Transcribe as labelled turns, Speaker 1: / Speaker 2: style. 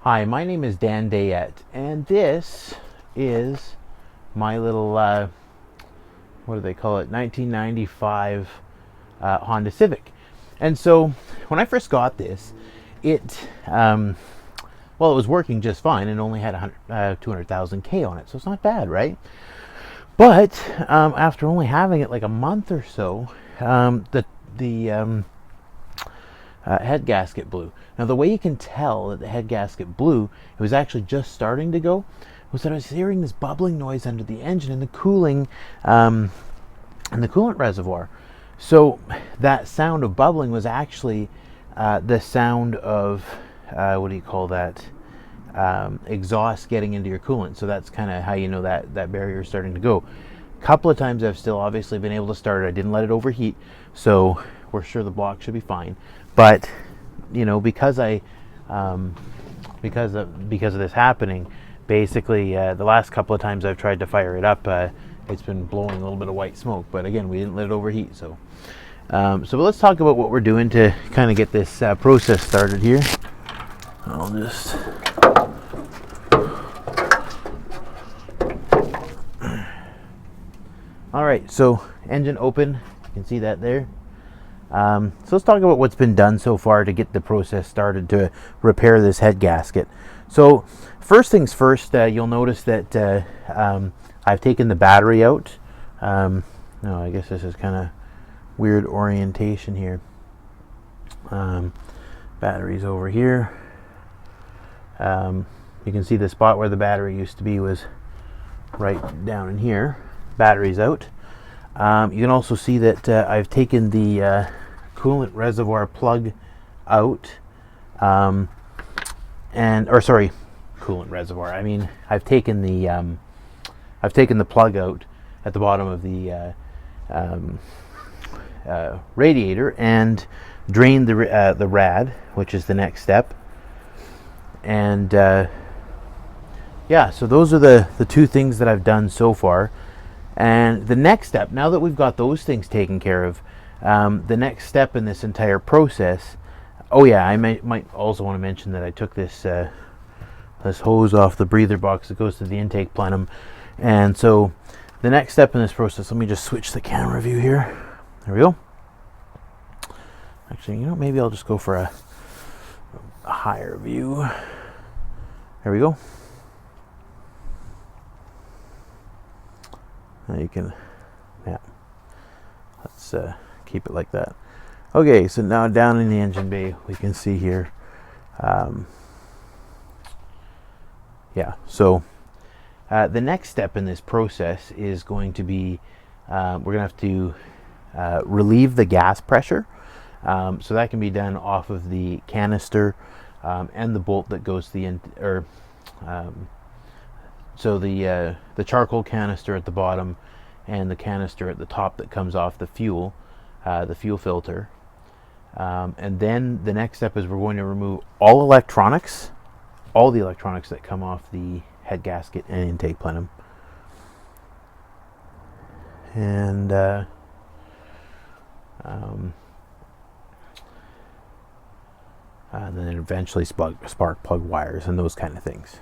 Speaker 1: Hi, my name is Dan Dayette, and this is my little, what do they call it, 1995 Honda Civic. And so when I first got this, it, well, it was working just fine and only had 200,000 K on it, so it's not bad, right? But after only having it like a month or so, the head gasket blew. Now the way you can tell that the head gasket blew, it was actually just starting to go, was that I was hearing this bubbling noise under the engine and the cooling and the coolant reservoir. So that sound of bubbling was actually the sound of what do you call that? Exhaust getting into your coolant. So that's kind of how you know that barrier is starting to go. A couple of times I've still obviously been able to start it. I didn't let it overheat, so we're sure the block should be fine. But you know, because of this happening, basically the last couple of times I've tried to fire it up, it's been blowing a little bit of white smoke. But again, we didn't let it overheat. So let's talk about what we're doing to kind of get this process started here. I'll just all right. So engine open. You can see that there. So let's talk about what's been done so far to get the process started to repair this head gasket. So first things first, you'll notice that I've taken the battery out. No, I guess this is kind of weird orientation here. Battery's over here. You can see the spot where the battery used to be was right down in here. Battery's out. You can also see that I've taken the coolant reservoir plug out, coolant reservoir. I mean, I've taken the plug out at the bottom of the radiator and drained the rad, which is the next step. And yeah, so those are the two things that I've done so far. And the next step, now that we've got those things taken care of, the next step in this entire process, oh yeah, I might also want to mention that I took this this hose off the breather box that goes to the intake plenum. And so the next step in this process, let me just switch the camera view here. There we go. Actually, you know, maybe I'll just go for a higher view. There we go. Now you can, yeah, let's keep it like that. Okay, so now down in the engine bay, we can see here, yeah, so the next step in this process is going to be, we're going to have to relieve the gas pressure. So that can be done off of the canister and the bolt that goes to the so the charcoal canister at the bottom and the canister at the top that comes off the fuel filter. And then the next step is we're going to remove all the electronics that come off the head gasket and intake plenum. And then eventually spark plug wires and those kind of things.